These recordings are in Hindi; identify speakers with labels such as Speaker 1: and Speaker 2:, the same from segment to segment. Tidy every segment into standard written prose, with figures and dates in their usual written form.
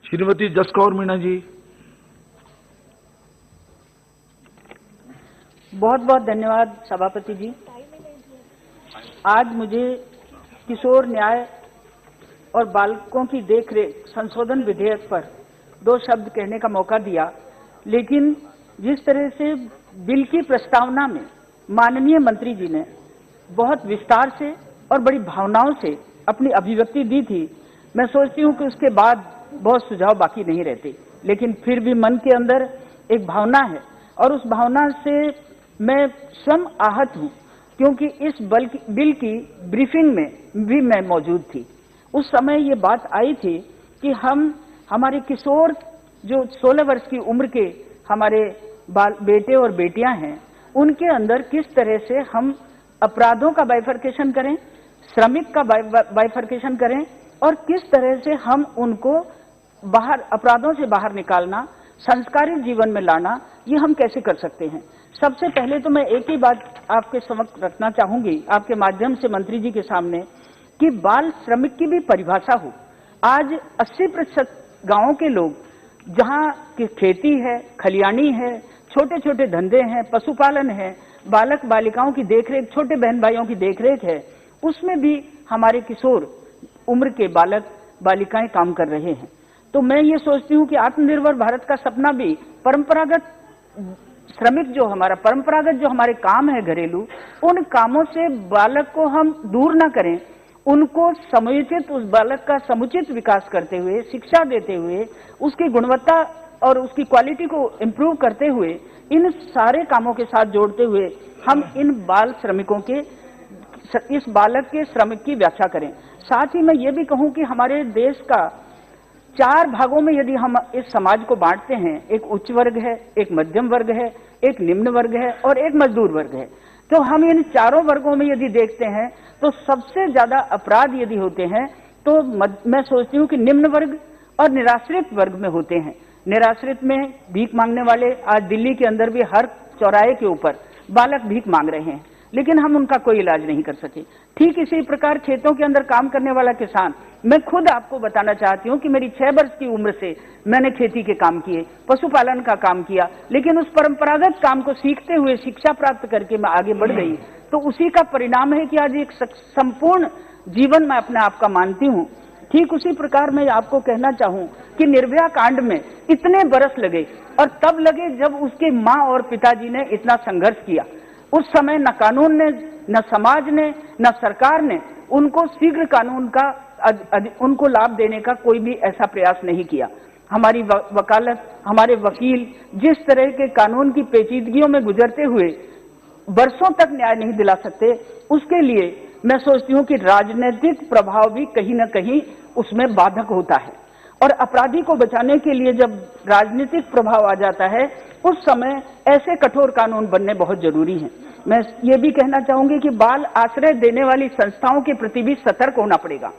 Speaker 1: श्रीमती जसकौर मीणा जी।
Speaker 2: बहुत बहुत धन्यवाद सभापति जी। आज मुझे किशोर न्याय और बालकों की देखरेख संशोधन विधेयक पर 2 शब्द कहने का मौका दिया, लेकिन जिस तरह से बिल की प्रस्तावना में माननीय मंत्री जी ने बहुत विस्तार से और बड़ी भावनाओं से अपनी अभिव्यक्ति दी थी, मैं सोचती हूं कि उसके बाद बहुत सुझाव बाकी नहीं रहते, लेकिन फिर भी मन के अंदर एक भावना है और उस भावना से मैं स्वयं आहत हूं, क्योंकि इस बिल की ब्रीफिंग में भी मैं मौजूद थी। उस समय ये बात आई थी कि हमारे किशोर जो 16 वर्ष की उम्र के हमारे बेटे और बेटियां हैं, उनके अंदर किस तरह से हम अपराधों का बाइफरकेशन करें, श्रमिक का बाइफरकेशन करें और किस तरह से हम उनको बाहर अपराधों से बाहर निकालना, संस्कारित जीवन में लाना, ये हम कैसे कर सकते हैं। सबसे पहले तो मैं एक ही बात आपके समक्ष रखना चाहूंगी, आपके माध्यम से मंत्री जी के सामने, कि बाल श्रमिक की भी परिभाषा हो। आज 80% गांवों के लोग जहां की खेती है, खलियानी है, छोटे छोटे धंधे हैं, पशुपालन है, बालक बालिकाओं की देखरेख, छोटे बहन भाइयों की देखरेख है, उसमें भी हमारे किशोर उम्र के बालक बालिकाएं काम कर रहे हैं। तो मैं ये सोचती हूँ कि आत्मनिर्भर भारत का सपना भी परंपरागत श्रमिक जो हमारे काम है घरेलू, उन कामों से बालक को हम दूर ना करें, उनको समुचित उस बालक का समुचित विकास करते हुए, शिक्षा देते हुए, उसकी गुणवत्ता और उसकी क्वालिटी को इम्प्रूव करते हुए, इन सारे कामों के साथ जोड़ते हुए हम इन बाल श्रमिकों के, इस बालक के श्रमिक की व्याख्या करें। साथ ही मैं ये भी कहूं कि हमारे देश का 4 भागों में यदि हम इस समाज को बांटते हैं, एक उच्च वर्ग है, एक मध्यम वर्ग है, एक निम्न वर्ग है और एक मजदूर वर्ग है, तो हम इन चारों वर्गों में यदि देखते हैं तो सबसे ज्यादा अपराध यदि होते हैं तो मैं सोचती हूँ कि निम्न वर्ग और निराश्रित वर्ग में होते हैं। निराश्रित में भीख मांगने वाले, आज दिल्ली के अंदर भी हर चौराहे के ऊपर बालक भीख मांग रहे हैं, लेकिन हम उनका कोई इलाज नहीं कर सके। ठीक इसी प्रकार खेतों के अंदर काम करने वाला किसान, मैं खुद आपको बताना चाहती हूँ कि मेरी 6 वर्ष की उम्र से मैंने खेती के काम किए, पशुपालन का काम किया, लेकिन उस परंपरागत काम को सीखते हुए, शिक्षा प्राप्त करके मैं आगे बढ़ गई। तो उसी का परिणाम है कि आज एक संपूर्ण जीवन मैं अपने आप का मानती हूँ। ठीक उसी प्रकार मैं आपको कहना चाहूं कि निर्भया कांड में इतने बरस लगे और तब लगे जब उसके माँ और पिताजी ने इतना संघर्ष किया। उस समय न कानून ने, न समाज ने, न सरकार ने उनको शीघ्र कानून का उनको लाभ देने का कोई भी ऐसा प्रयास नहीं किया। हमारी वकालत, हमारे वकील जिस तरह के कानून की पेचीदगियों में गुजरते हुए वर्षों तक न्याय नहीं दिला सकते, उसके लिए मैं सोचती हूँ कि राजनीतिक प्रभाव भी कहीं न कहीं उसमें बाधक होता है और अपराधी को बचाने के लिए जब राजनीतिक प्रभाव आ जाता है, उस समय ऐसे कठोर कानून बनने बहुत जरूरी हैं। मैं ये भी कहना चाहूंगी कि बाल आश्रय देने वाली संस्थाओं के प्रति भी सतर्क होना पड़ेगा।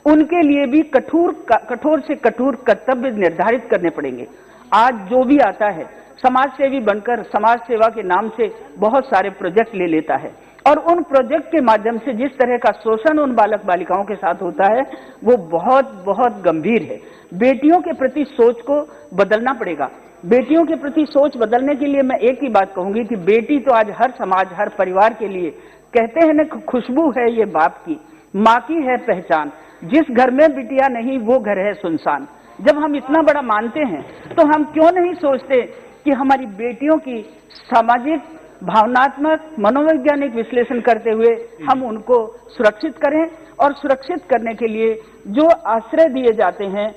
Speaker 2: उनके लिए भी कठोर से कठोर कर्तव्य निर्धारित करने पड़ेंगे। आज जो भी आता है समाज सेवी बनकर समाज सेवा के नाम से बहुत सारे प्रोजेक्ट ले लेता है और उन प्रोजेक्ट के माध्यम से जिस तरह का शोषण उन बालक बालिकाओं के साथ होता है वो बहुत बहुत गंभीर है। बेटियों के प्रति सोच को बदलना पड़ेगा। बेटियों के प्रति सोच बदलने के लिए मैं एक ही बात कहूंगी कि बेटी तो आज हर समाज, हर परिवार के लिए, कहते हैं ना, खुशबू है ये बाप की, माँ की है पहचान, जिस घर में बिटिया नहीं वो घर है सुनसान। जब हम इतना बड़ा मानते हैं तो हम क्यों नहीं सोचते कि हमारी बेटियों की सामाजिक, भावनात्मक, मनोवैज्ञानिक विश्लेषण करते हुए हम उनको सुरक्षित करें और सुरक्षित करने के लिए जो आश्रय दिए जाते हैं,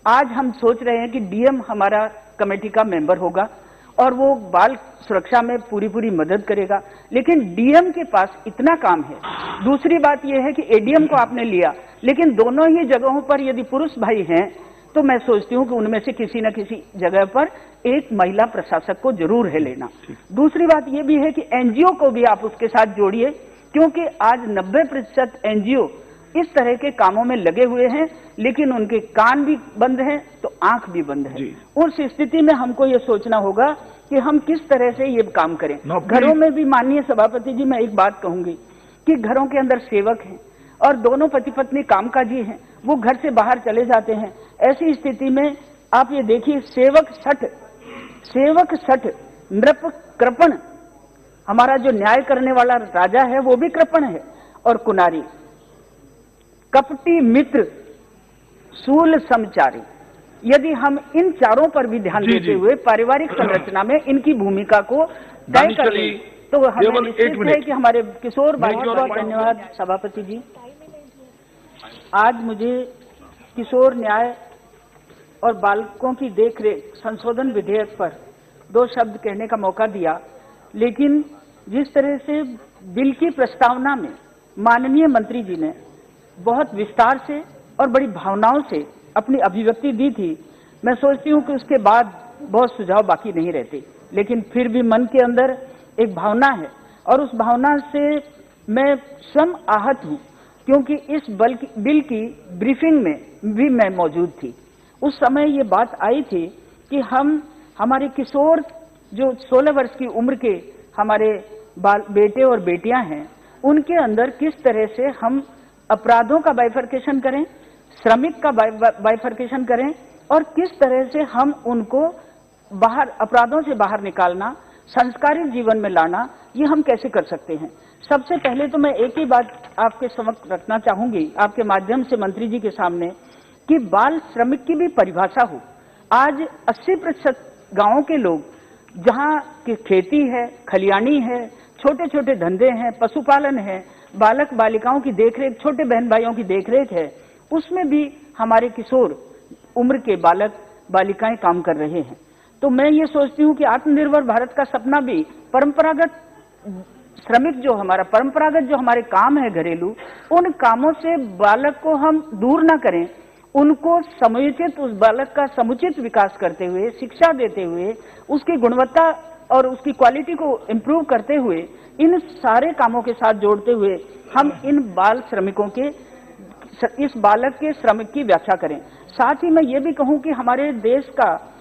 Speaker 2: आज हम सोच रहे हैं कि डीएम हमारा कमेटी का मेंबर होगा और वो बाल सुरक्षा में पूरी मदद करेगा, लेकिन डीएम के पास इतना काम है। दूसरी बात यह है कि एडीएम को आपने लिया, लेकिन दोनों ही जगहों पर यदि पुरुष भाई हैं तो मैं सोचती हूँ कि उनमें से किसी न किसी जगह पर एक महिला प्रशासक को जरूर है लेना। दूसरी बात यह भी है कि एनजीओ को भी आप उसके साथ जोड़िए, क्योंकि आज 90% एनजीओ इस तरह के कामों में लगे हुए हैं, लेकिन उनके कान भी बंद हैं तो आंख भी बंद है। उस स्थिति में हमको ये सोचना होगा कि हम किस तरह से ये काम करें। घरों में भी, माननीय सभापति जी, मैं एक बात कहूंगी कि घरों के अंदर सेवक हैं और दोनों पति पत्नी कामकाजी हैं, वो घर से बाहर चले जाते हैं। ऐसी स्थिति में आप ये देखिए, सेवक सठ नृप कृपण, हमारा जो न्याय करने वाला राजा है वो भी कृपण है, और कुनारी कपटी मित्र सूल समचारी। यदि हम इन चारों पर भी ध्यान देते हुए पारिवारिक संरचना में इनकी भूमिका को तय कर लें तो हमें निश्चित है कि हमारे किशोर भाई। बहुत धन्यवाद सभापति जी। आज मुझे किशोर न्याय और बालकों की देखरेख संशोधन विधेयक पर 2 शब्द कहने का मौका दिया, लेकिन जिस तरह से बिल की प्रस्तावना में माननीय मंत्री जी ने बहुत विस्तार से और बड़ी भावनाओं से अपनी अभिव्यक्ति दी थी, मैं सोचती हूं कि उसके बाद बहुत सुझाव बाकी नहीं रहते, लेकिन फिर भी मन के अंदर एक भावना है और उस भावना से मैं स्वयं आहत हूं, क्योंकि इस बिल की ब्रीफिंग में भी मैं मौजूद थी। उस समय ये बात आई थी कि हमारे किशोर जो 16 वर्ष की उम्र के हमारे बेटे और बेटियां हैं, उनके अंदर किस तरह से हम अपराधों का बाइफरकेशन करें, श्रमिक का बाइफरकेशन करें, और किस तरह से हम उनको बाहर अपराधों से बाहर निकालना, संस्कारित जीवन में लाना, ये हम कैसे कर सकते हैं। सबसे पहले तो मैं एक ही बात आपके समक्ष रखना चाहूंगी, आपके माध्यम से मंत्री जी के सामने, कि बाल श्रमिक की भी परिभाषा हो। आज 80% गांवों के लोग जहां की खेती है, खलियानी है, छोटे छोटे धंधे हैं, पशुपालन है, बालक बालिकाओं की देखरेख, छोटे बहन भाइयों की देखरेख है, उसमें भी हमारे किशोर उम्र के बालक बालिकाएं काम कर रहे हैं। तो मैं ये सोचती हूँ कि आत्मनिर्भर भारत का सपना भी परंपरागत श्रमिक जो हमारे काम है घरेलू, उन कामों से बालक को हम दूर ना करें, उनको समुचित, उस बालक का समुचित विकास करते हुए, शिक्षा देते हुए, उसकी गुणवत्ता और उसकी क्वालिटी को इम्प्रूव करते हुए, इन सारे कामों के साथ जोड़ते हुए हम इन बाल श्रमिकों के, इस बालक के श्रमिक की व्याख्या करें। साथ ही मैं ये भी कहूं कि हमारे देश का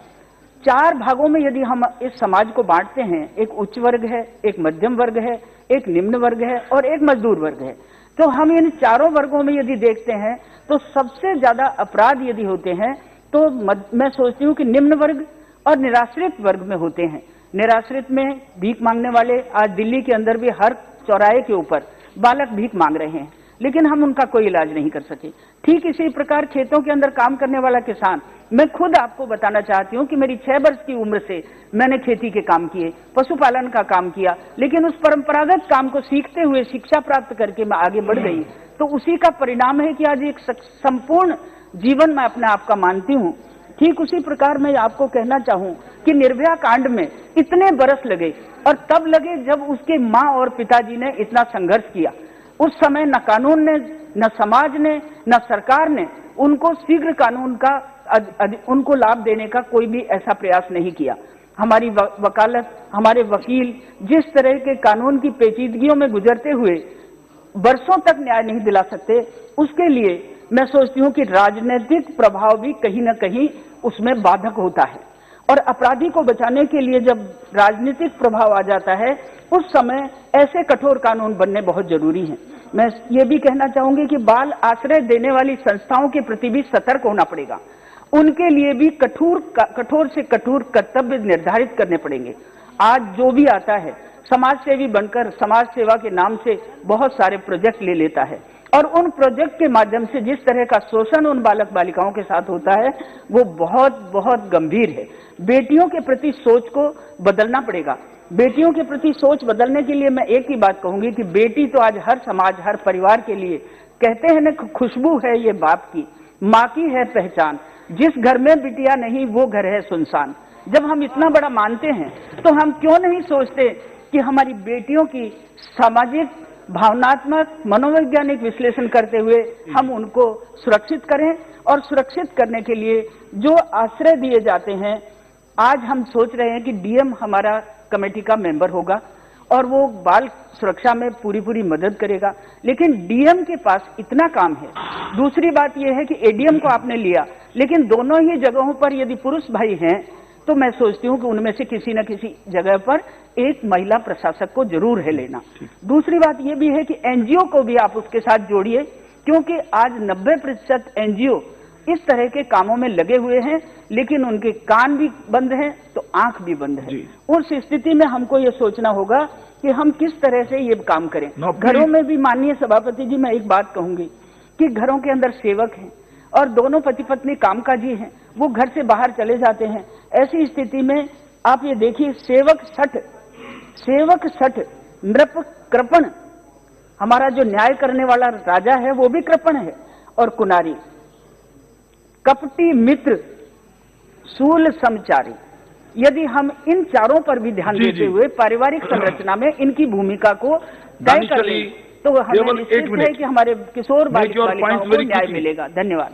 Speaker 2: 4 भागों में यदि हम इस समाज को बांटते हैं, एक उच्च वर्ग है, एक मध्यम वर्ग है, एक निम्न वर्ग है और एक मजदूर वर्ग है, तो हम इन चारों वर्गों में यदि देखते हैं तो सबसे ज्यादा अपराध यदि होते हैं तो मैं सोचती हूँ कि निम्न वर्ग और निराश्रित वर्ग में होते हैं। निराश्रित में भीख मांगने वाले, आज दिल्ली के अंदर भी हर चौराहे के ऊपर बालक भीख मांग रहे हैं, लेकिन हम उनका कोई इलाज नहीं कर सके। ठीक इसी प्रकार खेतों के अंदर काम करने वाला किसान, मैं खुद आपको बताना चाहती हूँ कि मेरी 6 वर्ष की उम्र से मैंने खेती के काम किए, पशुपालन का काम किया, लेकिन उस परंपरागत काम को सीखते हुए, शिक्षा प्राप्त करके मैं आगे बढ़ गई। तो उसी का परिणाम है कि आज एक संपूर्ण जीवन मैं अपने आप का मानती हूँ। ठीक उसी प्रकार मैं आपको कहना चाहूँ कि निर्भया कांड में इतने बरस लगे, और तब लगे जब उसके माँ और पिताजी ने इतना संघर्ष किया। उस समय न कानून ने, न समाज ने, न सरकार ने उनको शीघ्र कानून का उनको लाभ देने का कोई भी ऐसा प्रयास नहीं किया। हमारी वकालत, हमारे वकील जिस तरह के कानून की पेचीदगियों में गुजरते हुए वर्षों तक न्याय नहीं दिला सकते, उसके लिए मैं सोचती हूँ कि राजनीतिक प्रभाव भी कहीं न कहीं उसमें बाधक होता है, और अपराधी को बचाने के लिए जब राजनीतिक प्रभाव आ जाता है, उस समय ऐसे कठोर कानून बनने बहुत जरूरी हैं। मैं ये भी कहना चाहूंगी कि बाल आश्रय देने वाली संस्थाओं के प्रति भी सतर्क होना पड़ेगा। उनके लिए भी कठोर से कठोर कर्तव्य निर्धारित करने पड़ेंगे। आज जो भी आता है समाज सेवी बनकर समाज सेवा के नाम से बहुत सारे प्रोजेक्ट ले लेता है, और उन प्रोजेक्ट के माध्यम से जिस तरह का शोषण उन बालक बालिकाओं के साथ होता है वो बहुत बहुत गंभीर है। बेटियों के प्रति सोच को बदलना पड़ेगा। बेटियों के प्रति सोच बदलने के लिए मैं एक ही बात कहूंगी कि बेटी तो आज हर समाज, हर परिवार के लिए, कहते हैं ना, खुशबू है ये बाप की, माँ की है पहचान, जिस घर में बिटिया नहीं वो घर है सुनसान। जब हम इतना बड़ा मानते हैं तो हम क्यों नहीं सोचते कि हमारी बेटियों की सामाजिक, भावनात्मक, मनोवैज्ञानिक विश्लेषण करते हुए हम उनको सुरक्षित करें, और सुरक्षित करने के लिए जो आश्रय दिए जाते हैं, आज हम सोच रहे हैं कि डीएम हमारा कमेटी का मेंबर होगा और वो बाल सुरक्षा में पूरी मदद करेगा, लेकिन डीएम के पास इतना काम है। दूसरी बात यह है कि एडीएम को आपने लिया, लेकिन दोनों ही जगहों पर यदि पुरुष भाई हैं तो मैं सोचती हूँ कि उनमें से किसी न किसी जगह पर एक महिला प्रशासक को जरूर है लेना। दूसरी बात यह भी है कि एनजीओ को भी आप उसके साथ जोड़िए, क्योंकि आज 90% एनजीओ इस तरह के कामों में लगे हुए हैं, लेकिन उनके कान भी बंद हैं तो आंख भी बंद है। उस स्थिति में हमको ये सोचना होगा कि हम किस तरह से ये काम करें। घरों में भी माननीय सभापति जी, मैं एक बात कहूंगी कि घरों के अंदर सेवक हैं और दोनों पति पत्नी कामकाजी हैं, वो घर से बाहर चले जाते हैं। ऐसी स्थिति में आप ये देखिए, सेवक सठ नृप कृपण, हमारा जो न्याय करने वाला राजा है वो भी कृपण है, और कुनारी कपटी मित्र सूल समचारी। यदि हम इन चारों पर भी ध्यान देते हुए पारिवारिक संरचना में इनकी भूमिका को तय कर लें तो हमें निश्चित है कि हमारे किशोर बालिकाओं को न्याय मिलेगा। धन्यवाद।